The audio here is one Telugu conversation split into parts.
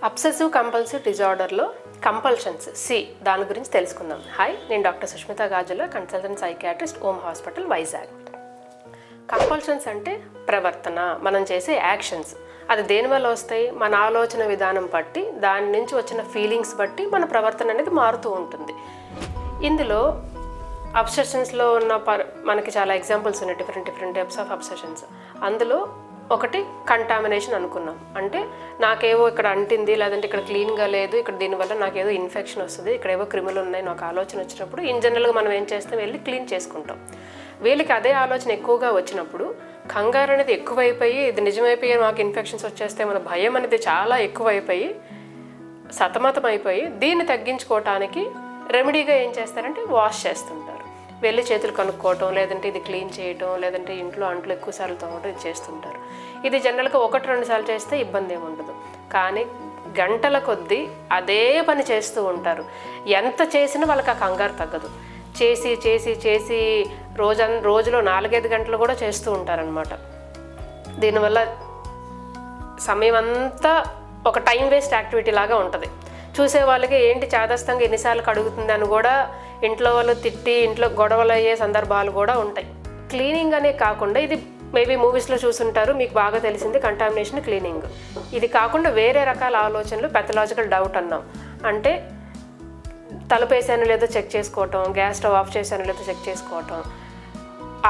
అబ్సెసివ్ కంపల్సివ్ డిజార్డర్లో కంపల్షన్స్ దాని గురించి తెలుసుకుందాం. హాయ్, నేను doctor Sushmita Gajula, consultant psychiatrist, Om hospital, Vizag. Compulsions అంటే ప్రవర్తన, మనం చేసే యాక్షన్స్. అది దేనివల్ల వస్తాయి? మన ఆలోచన విధానం బట్టి, దాని నుంచి వచ్చిన ఫీలింగ్స్ బట్టి మన ప్రవర్తన అనేది మారుతూ ఉంటుంది. ఇందులో అబ్సెషన్స్లో ఉన్న మనకి చాలా ఎగ్జాంపుల్స్ ఉన్నాయి, డిఫరెంట్ టైప్స్ ఆఫ్ అబ్సెషన్స్. అందులో ఒకటి కంటామినేషన్ అనుకున్నాం. అంటే నాకేవో ఇక్కడ అంటింది, లేదంటే ఇక్కడ క్లీన్గా లేదు, ఇక్కడ దీనివల్ల నాకేదో ఇన్ఫెక్షన్ వస్తుంది, ఇక్కడేవో క్రిములు ఉన్నాయి, నాకు ఆలోచన వచ్చినప్పుడు ఇన్ జనరల్గా మనం ఏం చేస్తాం, వెళ్ళి క్లీన్ చేసుకుంటాం. వీళ్ళకి అదే ఆలోచన ఎక్కువగా వచ్చినప్పుడు కంగారు అనేది ఎక్కువైపోయి, ఇది నిజమైపోయి మాకు ఇన్ఫెక్షన్స్ వచ్చేస్తే మన భయం అనేది చాలా ఎక్కువైపోయి సతమతం అయిపోయి, దీన్ని తగ్గించుకోవటానికి రెమెడీగా ఏం చేస్తారంటే వాష్ చేస్తుంటారు. వెళ్ళి చేతులు కనుక్కోవటం, లేదంటే ఇది క్లీన్ చేయటం, లేదంటే ఇంట్లో అంట్లు ఎక్కువసార్లు తోమటం, ఇది చేస్తుంటారు. ఇది జనరల్గా 1-2 సార్లు చేస్తే ఇబ్బంది ఏమి ఉండదు. కానీ గంటల కొద్దీ అదే పని చేస్తూ ఉంటారు. ఎంత చేసినా వాళ్ళకి ఆ కంగారు తగ్గదు. చేసి రోజులో 4-5 గంటలు కూడా చేస్తూ ఉంటారనమాట. దీనివల్ల సమయం అంతా ఒక టైం వేస్ట్ యాక్టివిటీ లాగా ఉంటుంది. చూసే వాళ్ళకి ఏంటి చాదస్తంగా ఎన్నిసార్లు కడుగుతుంది అని కూడా ఇంట్లో వాళ్ళు తిట్టి ఇంట్లో గొడవలు అయ్యే సందర్భాలు కూడా ఉంటాయి. క్లీనింగ్ అనే కాకుండా, ఇది మేబీ మూవీస్లో చూసుంటారు, మీకు బాగా తెలిసింది కంటామినేషన్, క్లీనింగ్. ఇది కాకుండా వేరే రకాల ఆలోచనలు, పెథలాజికల్ డౌట్ అన్నాం. అంటే తలుపు వేసానో లేదో చెక్ చేసుకోవటం, గ్యాస్ స్టవ్ ఆఫ్ చేశానో లేదో చెక్ చేసుకోవటం.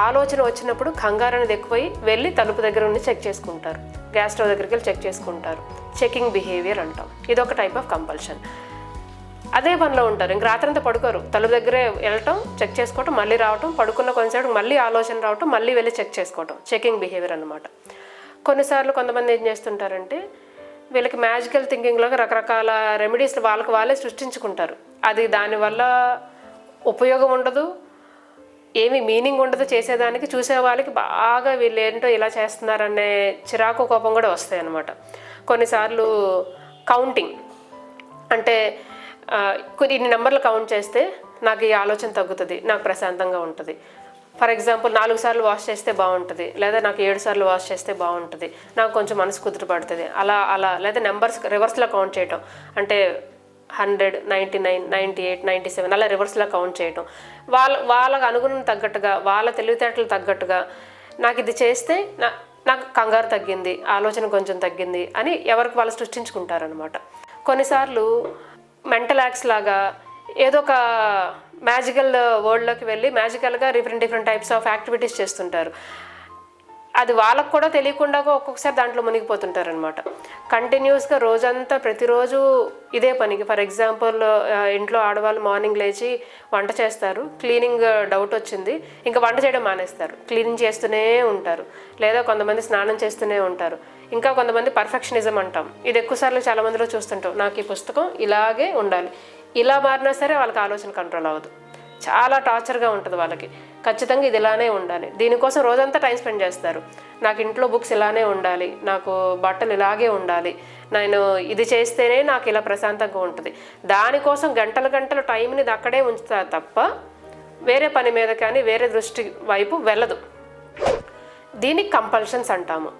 ఆలోచన వచ్చినప్పుడు కంగారు అనేది ఎక్కువై వెళ్ళి తలుపు దగ్గర ఉండి చెక్ చేసుకుంటారు, గ్యాస్ స్టవ్ దగ్గరికి వెళ్ళి చెక్ చేసుకుంటారు. చెకింగ్ బిహేవియర్ అంటాం. ఇదొక టైప్ ఆఫ్ కంపల్షన్. అదే పనిలో ఉంటారు, ఇంక రాత్రంతా పడుకోరు, తలుపు దగ్గరే వెళ్ళటం, చెక్ చేసుకోవటం, మళ్ళీ రావటం, పడుకున్న కొంతసేపు మళ్ళీ ఆలోచన రావటం, మళ్ళీ వెళ్ళి చెక్ చేసుకోవటం. చెకింగ్ బిహేవియర్ అనమాట. కొన్నిసార్లు కొంతమంది ఏం చేస్తుంటారంటే, వీళ్ళకి మ్యాజికల్ థింకింగ్లోకి రకరకాల రెమెడీస్ వాళ్ళే సృష్టించుకుంటారు. అది దానివల్ల ఉపయోగం ఉండదు, ఏమి మీనింగ్ ఉండదు చేసేదానికి. చూసే వాళ్ళకి బాగా వీళ్ళు ఏంటో ఇలా చేస్తున్నారనే చిరాకు, కోపం కూడా వస్తాయి అన్నమాట. కొన్నిసార్లు కౌంటింగ్ అంటే ఇన్ని నెంబర్లు కౌంట్ చేస్తే నాకు ఈ ఆలోచన తగ్గుతుంది, నాకు ప్రశాంతంగా ఉంటుంది. ఫర్ ఎగ్జాంపుల్ 4 సార్లు వాష్ చేస్తే బాగుంటుంది, లేదా నాకు 7 సార్లు వాష్ చేస్తే బాగుంటుంది, నాకు కొంచెం మనసు కుదుటపడుతుంది, అలా లేదా నెంబర్స్ రివర్స్లో కౌంట్ చేయటం. అంటే 100, 99, 98, 97 అలా రివర్స్లో కౌంట్ చేయటం. వాళ్ళకు అనుగుణం తగ్గట్టుగా, వాళ్ళ తెలివితేటలు తగ్గట్టుగా, నాకు ఇది చేస్తే నాకు కంగారు తగ్గింది, ఆలోచన కొంచెం తగ్గింది అని ఎవరికి వాళ్ళు సృష్టించుకుంటారనమాట. కొన్నిసార్లు మెంటల్ యాక్ట్స్ లాగా ఏదో ఒక మ్యాజికల్ వరల్డ్లోకి వెళ్ళి మ్యాజికల్గా డిఫరెంట్ టైప్స్ ఆఫ్ యాక్టివిటీస్ చేస్తుంటారు. అది వాళ్ళకు కూడా తెలియకుండా ఒక్కొక్కసారి దాంట్లో మునిగిపోతుంటారనమాట. కంటిన్యూస్గా రోజంతా ప్రతిరోజు ఇదే పనికి. ఫర్ ఎగ్జాంపుల్ ఇంట్లో ఆడవాళ్ళు మార్నింగ్ లేచి వంట చేస్తారు, క్లీనింగ్ డౌట్ వచ్చింది, ఇంకా వంట చేయడం మానేస్తారు, క్లీనింగ్ చేస్తూనే ఉంటారు. లేదా కొంతమంది స్నానం చేస్తూనే ఉంటారు. ఇంకా కొంతమంది పర్ఫెక్షనిజం అంటాం, ఇది ఎక్కువసార్లు చాలామందిలో చూస్తుంటాం. నాకు ఈ పుస్తకం ఇలాగే ఉండాలి, ఇలా మారినా సరే వాళ్ళకి ఆలోచన కంట్రోల్ అవ్వదు, చాలా టార్చర్గా ఉంటుంది వాళ్ళకి. ఖచ్చితంగా ఇది ఇలానే ఉండాలి, దీనికోసం రోజంతా టైం స్పెండ్ చేస్తారు. నాకు ఇంట్లో బుక్స్ ఇలానే ఉండాలి, నాకు బట్టలు ఇలాగే ఉండాలి, నేను ఇది చేస్తేనే నాకు ఇలా ప్రశాంతంగా ఉంటుంది. దానికోసం గంటల టైంని అక్కడే ఉంచుతారు తప్ప వేరే పని మీద కానీ వేరే దృష్టి వైపు వెళ్ళదు. దీనికి కంపల్షన్స్ అంటాము.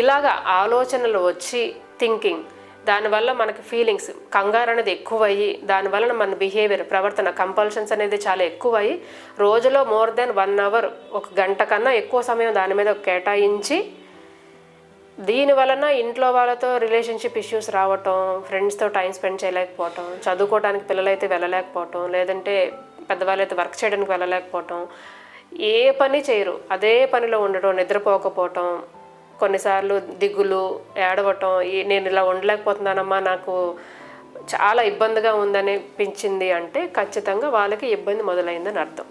ఇలాగా ఆలోచనలు వచ్చి థింకింగ్, దానివల్ల మనకి ఫీలింగ్స్, కంగారు అనేది ఎక్కువయ్యి, దానివల్ల మన బిహేవియర్, ప్రవర్తన, కంపల్షన్స్ అనేది చాలా ఎక్కువయ్యి రోజులో మోర్ దెన్ 1 అవర్, 1 గంట కన్నా ఎక్కువ సమయం దాని మీద కేటాయించి, దీనివలన ఇంట్లో వాళ్ళతో రిలేషన్షిప్ ఇష్యూస్ రావటం, ఫ్రెండ్స్తో టైం స్పెండ్ చేయలేకపోవటం, చదువుకోవడానికి పిల్లలైతే వెళ్ళలేకపోవటం, లేదంటే పెద్దవాళ్ళైతే వర్క్ చేయడానికి వెళ్ళలేకపోవటం, ఏ పని చేయరు, అదే పనిలో ఉండటం, నిద్రపోకపోవటం, కొన్నిసార్లు దిగులు, ఏడవటం, నేను ఇలా ఉండలేకపోతున్నానమ్మా, నాకు చాలా ఇబ్బందిగా ఉందనిపించింది అంటే ఖచ్చితంగా వాళ్ళకి ఇబ్బంది మొదలైందని అర్థం.